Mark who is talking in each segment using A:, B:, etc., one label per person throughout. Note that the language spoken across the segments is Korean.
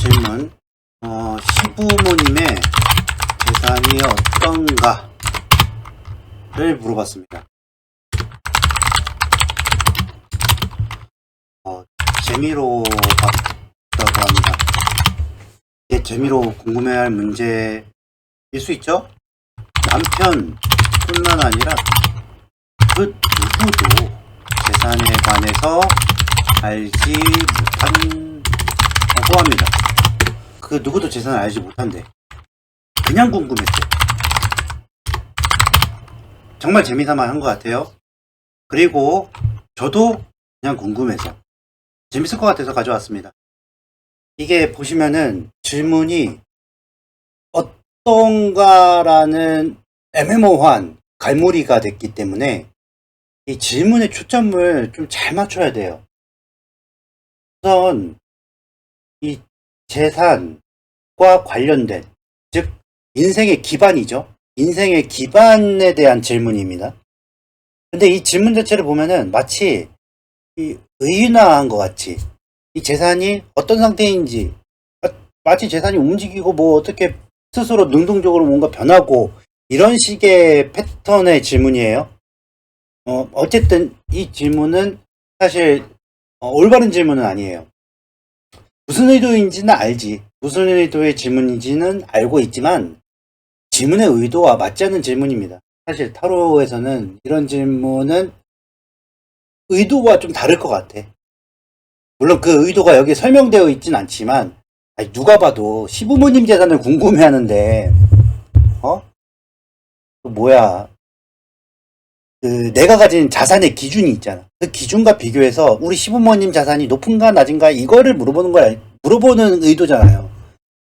A: 질문. 시부모님의 재산이 어떤가를 물어봤습니다. 재미로 봤다고 합니다. 이게 재미로 궁금해할 문제일 수 있죠? 남편뿐만 아니라 그 누구도 재산에 관해서 알지 못한다고 합니다. 그 누구도 재산을 알지 못한대. 그냥 궁금했대. 정말 재미삼아 한 것 같아요. 그리고 저도 그냥 궁금해서 재밌을 것 같아서 가져왔습니다. 이게 보시면은 질문이 어떤가라는 애매모호한 갈무리가 됐기 때문에 이 질문의 초점을 좀 잘 맞춰야 돼요. 우선 이 재산과 관련된, 즉 인생의 기반이죠. 인생의 기반에 대한 질문입니다. 근데 이 질문 자체를 보면은 마치 이 의인화한 것 같이 이 재산이 어떤 상태인지, 마치 재산이 움직이고 뭐 어떻게 스스로 능동적으로 뭔가 변하고 이런 식의 패턴의 질문이에요. 어쨌든 이 질문은 사실 올바른 질문은 아니에요. 무슨 의도인지는 알지. 무슨 의도의 질문인지는 알고 있지만 질문의 의도와 맞지 않는 질문입니다. 사실 타로에서는 이런 질문은 의도와 좀 다를 것 같아. 물론 그 의도가 여기 설명되어 있진 않지만 누가 봐도 시부모님 재산을 궁금해하는데 뭐야, 내가 가진 자산의 기준이 있잖아. 그 기준과 비교해서 우리 시부모님 자산이 높은가 낮은가 이거를 물어보는 의도잖아요.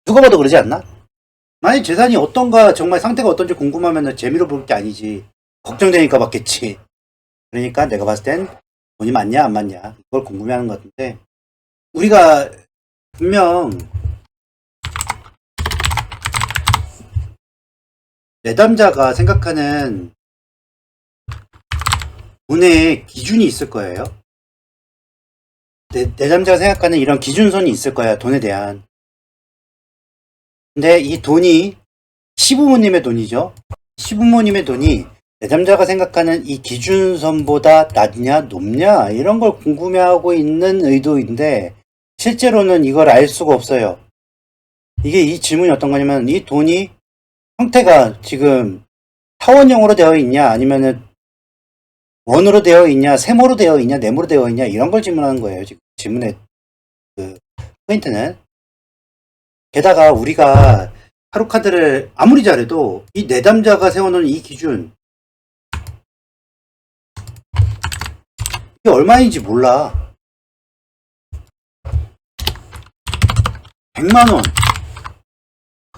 A: 누가 봐도 그러지 않나? 만약 재산이 어떤가, 정말 상태가 어떤지 궁금하면 재미로 볼 게 아니지. 걱정되니까 받겠지. 그러니까 내가 봤을 땐 돈이 많냐 안 많냐 그걸 궁금해하는 것 같은데, 우리가 분명 내담자가 생각하는 돈의 기준이 있을 거예요. 내담자가 생각하는 이런 기준선이 있을 거야, 돈에 대한. 근데 이 돈이 시부모님의 돈이죠. 시부모님의 돈이 내담자가 생각하는 이 기준선보다 낮냐 높냐 이런 걸 궁금해하고 있는 의도인데, 실제로는 이걸 알 수가 없어요. 이게 이 질문이 어떤 거냐면, 이 돈이 형태가 지금 타원형으로 되어 있냐 아니면은 원으로 되어 있냐, 세모로 되어 있냐, 네모로 되어 있냐 이런 걸 질문하는 거예요. 지금 질문의 그 포인트는. 게다가 우리가 타로 카드를 아무리 잘해도 이 내담자가 세워놓은 이 기준, 이게 얼마인지 몰라. 100만원.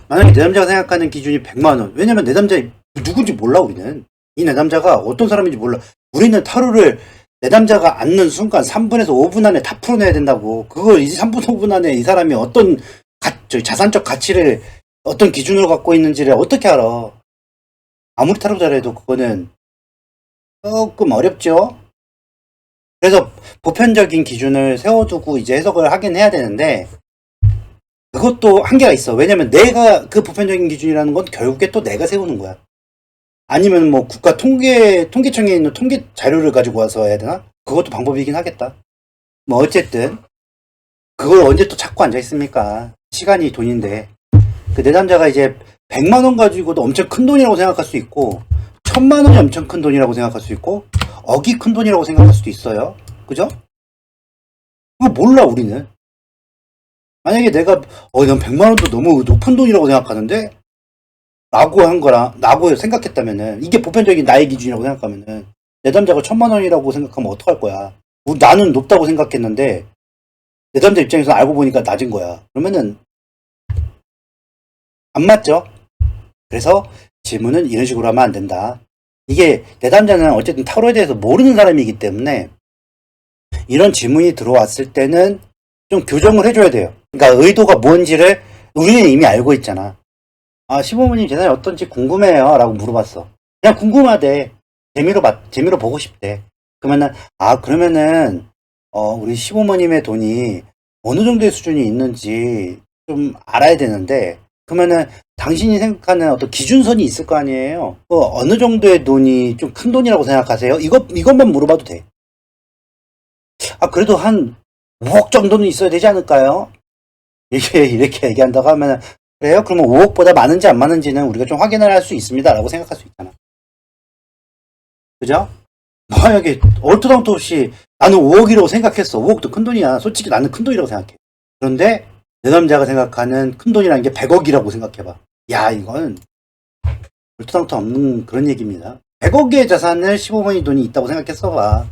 A: 만약에 내담자가 생각하는 기준이 100만원. 왜냐면 내담자 누군지 몰라. 우리는 이 내담자가 어떤 사람인지 몰라. 우리는 타로를 내담자가 앉는 순간 3분에서 5분 안에 다 풀어내야 된다고. 그걸 이제 3분 5분 안에 이 사람이 어떤 자산적 가치를 어떤 기준으로 갖고 있는지를 어떻게 알아. 아무리 타로 잘해도 그거는 조금 어렵죠. 그래서 보편적인 기준을 세워두고 이제 해석을 하긴 해야 되는데, 그것도 한계가 있어. 왜냐면 내가 그 보편적인 기준이라는 건 결국에 또 내가 세우는 거야. 아니면 뭐 국가 통계청에 있는 통계 자료를 가지고 와서 해야 되나? 그것도 방법이긴 하겠다. 뭐 어쨌든 그걸 언제 또 찾고 앉아 있습니까? 시간이 돈인데. 그 내담자가 이제 100만원 가지고도 엄청 큰 돈이라고 생각할 수 있고, 1000만원이 엄청 큰 돈이라고 생각할 수 있고, 억이 큰 돈이라고 생각할 수도 있어요. 그죠? 그거 몰라 우리는. 만약에 내가 난 100만원도 너무 높은 돈이라고 생각하는데 라고 생각했다면은, 이게 보편적인 나의 기준이라고 생각하면은, 내담자가 1000만원이라고 생각하면 어떡할 거야. 나는 높다고 생각했는데 내담자 입장에서 알고 보니까 낮은 거야. 그러면은 안 맞죠? 그래서 질문은 이런 식으로 하면 안 된다. 이게 내담자는 어쨌든 타로에 대해서 모르는 사람이기 때문에 이런 질문이 들어왔을 때는 좀 교정을 해줘야 돼요. 그러니까 의도가 뭔지를 우리는 이미 알고 있잖아. 시부모님 재산이 어떤지 궁금해요 라고 물어봤어. 그냥 궁금하대. 재미로 보고 싶대. 그러면은 그러면은 우리 시부모님의 돈이 어느 정도의 수준이 있는지 좀 알아야 되는데, 그러면은 당신이 생각하는 어떤 기준선이 있을 거 아니에요? 어느 정도의 돈이 좀 큰 돈이라고 생각하세요? 이것만 물어봐도 돼. 그래도 한 5억 정도는 있어야 되지 않을까요? 이렇게 얘기한다고 하면, 그래요? 그러면 5억보다 많은지 안 많은지는 우리가 좀 확인을 할 수 있습니다. 라고 생각할 수 있잖아. 그죠? 만약에 얼토당토 없이 나는 5억이라고 생각했어. 5억도 큰 돈이야. 솔직히 나는 큰 돈이라고 생각해. 그런데 내 남자가 생각하는 큰 돈이라는 게 100억이라고 생각해봐. 야, 이건 얼토당토 없는 그런 얘기입니다. 100억의 자산을 15번의 돈이 있다고 생각했어봐.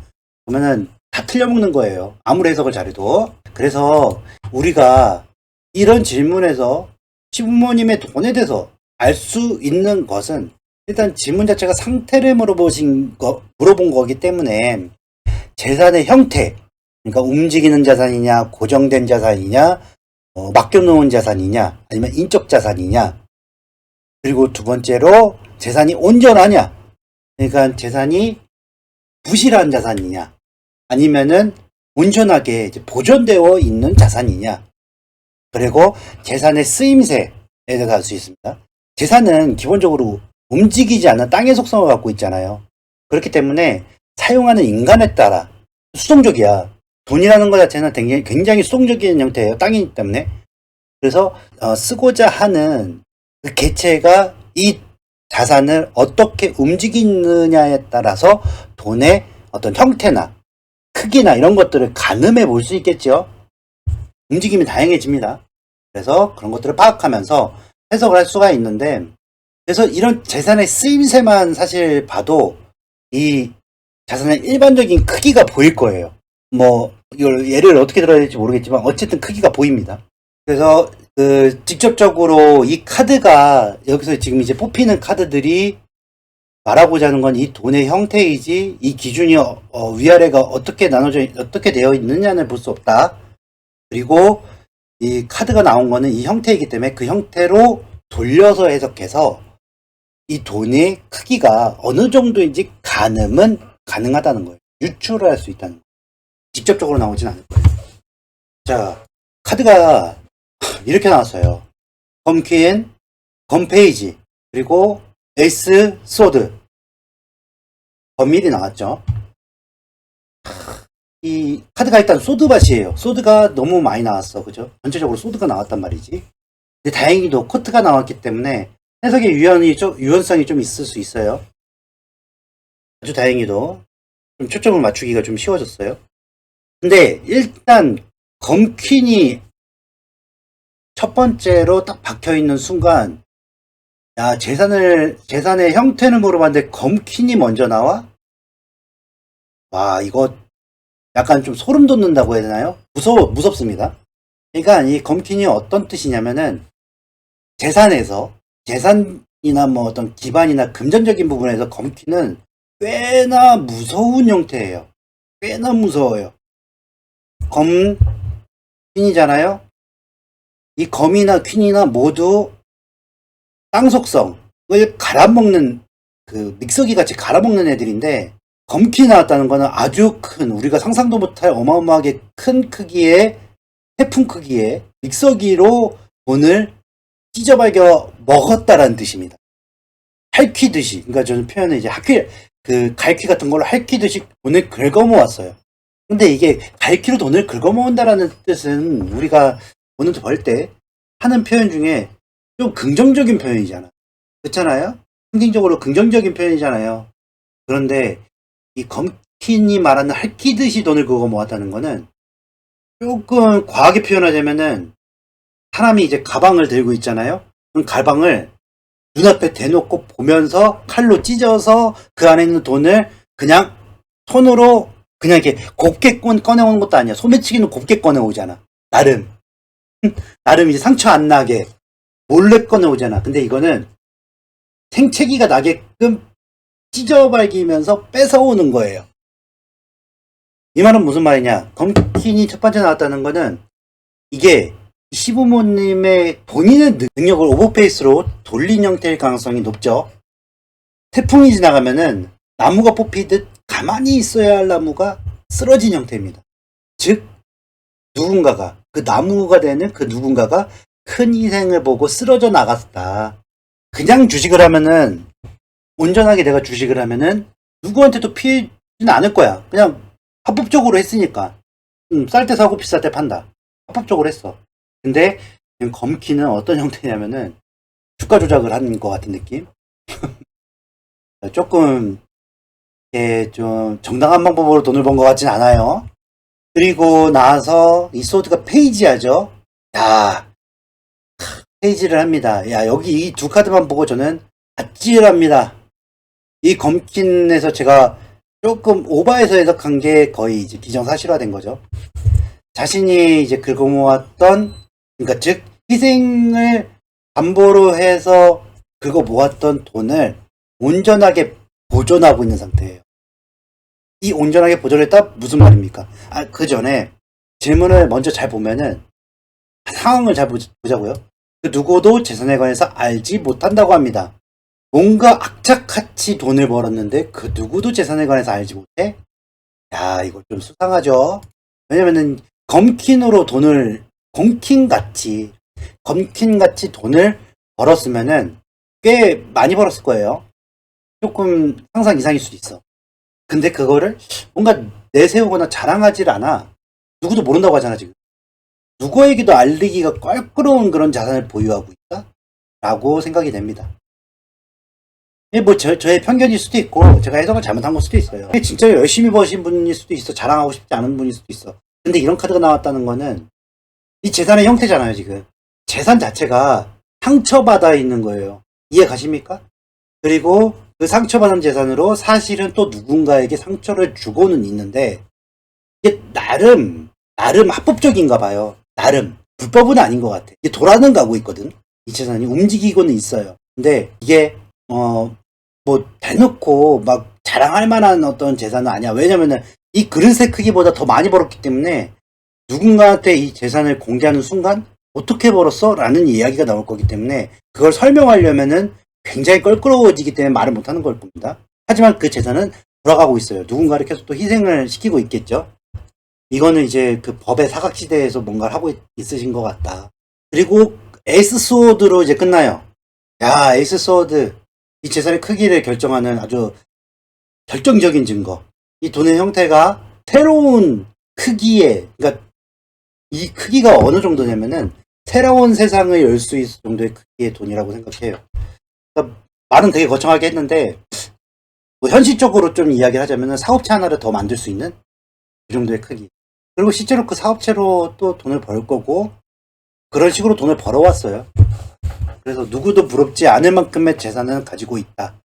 A: 그러면은 다 틀려먹는 거예요. 아무리 해석을 잘해도. 그래서 우리가 이런 질문에서 시부모님의 돈에 대해서 알 수 있는 것은 일단 질문 자체가 상태를 물어본 거기 때문에 재산의 형태, 그러니까 움직이는 자산이냐, 고정된 자산이냐, 맡겨놓은 자산이냐, 아니면 인적 자산이냐, 그리고 두 번째로 재산이 온전하냐, 그러니까 재산이 부실한 자산이냐, 아니면은 온전하게 이제 보존되어 있는 자산이냐, 그리고 재산의 쓰임새에 대해서 알 수 있습니다. 재산은 기본적으로 움직이지 않는 땅의 속성을 갖고 있잖아요. 그렇기 때문에 사용하는 인간에 따라 수동적이야. 돈이라는 것 자체는 굉장히 수동적인 형태예요. 땅이기 때문에. 그래서 쓰고자 하는 그 개체가 이 자산을 어떻게 움직이느냐에 따라서 돈의 어떤 형태나 크기나 이런 것들을 가늠해 볼 수 있겠죠. 움직임이 다양해집니다. 그래서 그런 것들을 파악하면서 해석을 할 수가 있는데, 그래서 이런 재산의 쓰임새만 사실 봐도 이 자산의 일반적인 크기가 보일 거예요. 이걸 예를 어떻게 들어야 될지 모르겠지만 어쨌든 크기가 보입니다. 그래서 직접적으로 이 카드가 여기서 지금 이제 뽑히는 카드들이 말하고자 하는 건 이 돈의 형태이지 이 기준이 위아래가 어떻게 되어 있느냐는 볼 수 없다. 그리고 이 카드가 나온 거는 이 형태이기 때문에 그 형태로 돌려서 해석해서 이 돈의 크기가 어느 정도인지 가늠은 가능하다는 거예요. 유추를 할 수 있다는 거예요. 직접적으로 나오진 않을 거예요. 자, 카드가 이렇게 나왔어요. 검퀸, 검페이지, 그리고 에이스 소드, 검밀이 나왔죠. 이 카드가 일단 소드밭이에요. 소드가 너무 많이 나왔어. 그죠? 전체적으로 소드가 나왔단 말이지. 근데 다행히도 코트가 나왔기 때문에 해석의 유연성이 좀 있을 수 있어요. 아주 다행히도 좀 초점을 맞추기가 좀 쉬워졌어요. 근데 일단 검퀸이 첫 번째로 딱 박혀있는 순간, 야, 재산의 형태를 물어봤는데 검퀸이 먼저 나와? 와, 이거 약간 좀 소름 돋는다고 해야 되나요? 무섭습니다. 그러니까 이 검퀸이 어떤 뜻이냐면은 재산이나 어떤 기반이나 금전적인 부분에서 검퀸은 꽤나 무서운 형태예요. 꽤나 무서워요. 퀸이잖아요. 이 검이나 퀸이나 모두 땅 속성을 갈아먹는 믹서기 같이 갈아먹는 애들인데, 검퀸이 나왔다는 거는 아주 큰, 우리가 상상도 못할 어마어마하게 큰 크기의 태풍 크기의 믹서기로 돈을 찢어발겨 먹었다라는 뜻입니다. 핥히듯이, 그러니까 저는 표현을 이제 갈퀴 같은 걸로 핥히듯이 돈을 긁어모았어요. 근데 이게 갈퀴로 돈을 긁어모은다라는 뜻은 우리가 돈을 벌 때 하는 표현 중에 좀 긍정적인 표현이잖아. 그렇잖아요? 상징적으로 긍정적인 표현이잖아요. 그런데 이 검킨이 말하는 핥히듯이 돈을 긁어모았다는 거는 조금 과하게 표현하자면은, 사람이 이제 가방을 들고 있잖아요. 그럼 가방을 눈앞에 대놓고 보면서 칼로 찢어서 그 안에 있는 돈을 그냥 손으로 그냥 이렇게 곱게 꺼내오는 것도 아니야. 소매치기는 곱게 꺼내오잖아. 나름 이제 상처 안 나게 몰래 꺼내오잖아. 근데 이거는 생채기가 나게끔 찢어발기면서 뺏어오는 거예요. 이 말은 무슨 말이냐? 검킨이 첫 번째 나왔다는 거는 이게 시부모님의 본인의 능력을 오버페이스로 돌린 형태일 가능성이 높죠. 태풍이 지나가면은 나무가 뽑히듯 가만히 있어야 할 나무가 쓰러진 형태입니다. 즉 누군가가, 그 나무가 되는 그 누군가가 큰 희생을 보고 쓰러져 나갔다. 그냥 주식을 하면은, 온전하게 내가 주식을 하면은 누구한테도 피해지는 않을 거야. 그냥 합법적으로 했으니까. 쌀 때 사고 비쌀 때 판다. 합법적으로 했어. 근데 검키는 어떤 형태냐면은 주가 조작을 하는 것 같은 느낌? 조금 좀 정당한 방법으로 돈을 번 것 같진 않아요. 그리고 나서 이 소드가 페이지하죠. 야, 페이지를 합니다. 야, 여기 이 두 카드만 보고 저는 아찔합니다. 이 검킨에서 제가 조금 오버해서 해석한 게 거의 이제 기정사실화된 거죠. 자신이 이제 긁어모았던, 그러니까 즉 희생을 담보로 해서 긁어모았던 돈을 온전하게 보존하고 있는 상태예요. 이 온전하게 보존했다 무슨 말입니까? 그 전에 질문을 먼저 잘 보면은 상황을 잘 보자고요. 그 누구도 재산에 관해서 알지 못한다고 합니다. 뭔가 악착같이 돈을 벌었는데 그 누구도 재산에 관해서 알지 못해? 야, 이거 좀 수상하죠. 왜냐면은 검킨으로 돈을 검킨같이 돈을 벌었으면은 꽤 많이 벌었을 거예요. 조금 상상 이상일 수도 있어. 근데 그거를 뭔가 내세우거나 자랑하질 않아. 누구도 모른다고 하잖아, 지금. 누구에게도 알리기가 껄끄러운 그런 자산을 보유하고 있다? 라고 생각이 됩니다. 뭐, 저의 편견일 수도 있고, 제가 해석을 잘못한 걸 수도 있어요. 진짜 열심히 버신 분일 수도 있어. 자랑하고 싶지 않은 분일 수도 있어. 근데 이런 카드가 나왔다는 거는, 이 재산의 형태잖아요, 지금. 재산 자체가 상처받아 있는 거예요. 이해 가십니까? 그리고 그 상처받은 재산으로 사실은 또 누군가에게 상처를 주고는 있는데, 이게 나름 합법적인가 봐요. 나름. 불법은 아닌 것 같아. 이게 돌아는 가고 있거든. 이 재산이 움직이고는 있어요. 근데 이게, 뭐, 대놓고 막 자랑할 만한 어떤 재산은 아니야. 왜냐면은 이 그릇의 크기보다 더 많이 벌었기 때문에 누군가한테 이 재산을 공개하는 순간 어떻게 벌었어? 라는 이야기가 나올 거기 때문에 그걸 설명하려면은 굉장히 껄끄러워지기 때문에 말을 못하는 걸 겁니다. 하지만 그 재산은 돌아가고 있어요. 누군가를 계속 또 희생을 시키고 있겠죠. 이거는 이제 그 법의 사각지대에서 뭔가를 하고 있으신 것 같다. 그리고 에이스 스워드로 이제 끝나요. 야, 에이스 스워드. 이 재산의 크기를 결정하는 아주 결정적인 증거. 이 돈의 형태가 새로운 크기의, 그러니까 이 크기가 어느 정도냐면은 새로운 세상을 열 수 있을 정도의 크기의 돈이라고 생각해요. 그러니까 말은 되게 거창하게 했는데, 뭐 현실적으로 좀 이야기를 하자면은 사업체 하나를 더 만들 수 있는 그 정도의 크기. 그리고 실제로 그 사업체로 또 돈을 벌 거고, 그런 식으로 돈을 벌어왔어요. 그래서 누구도 부럽지 않을 만큼의 재산을 가지고 있다.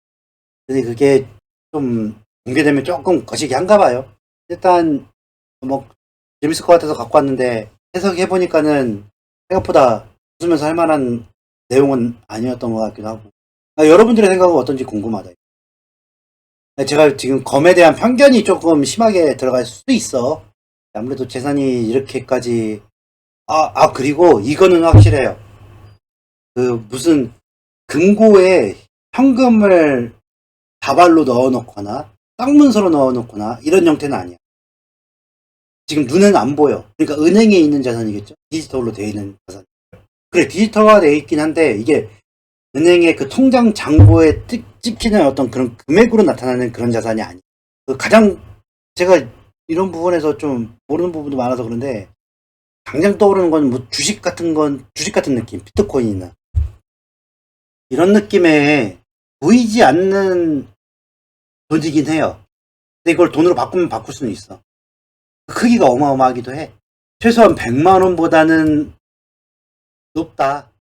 A: 근데 그게 좀 공개되면 조금 거시기 한가 봐요. 일단 뭐 재밌을 것 같아서 갖고 왔는데 해석해보니까는 생각보다 웃으면서 할 만한 내용은 아니었던 것 같기도 하고. 여러분들의 생각은 어떤지 궁금하다. 제가 지금 검에 대한 편견이 조금 심하게 들어갈 수도 있어. 아무래도 재산이 이렇게까지 그리고 이거는 확실해요. 그 무슨 금고에 현금을 다발로 넣어놓거나 쌍문서로 넣어놓거나 이런 형태는 아니야. 지금 눈에는 안 보여. 그러니까 은행에 있는 자산이겠죠. 디지털로 되어 있는 자산. 그래, 디지털화 되어 있긴 한데 이게 은행의 그 통장 잔고에 찍히는 어떤 그런 금액으로 나타나는 그런 자산이 아니야. 그 가장 제가 이런 부분에서 좀 모르는 부분도 많아서 그런데 당장 떠오르는 건 뭐 주식 같은 느낌, 비트코인이나 이런 느낌의 보이지 않는 돈이긴 해요. 근데 이걸 돈으로 바꾸면 바꿀 수는 있어. 크기가 어마어마하기도 해. 최소한 100만 원보다는 높다.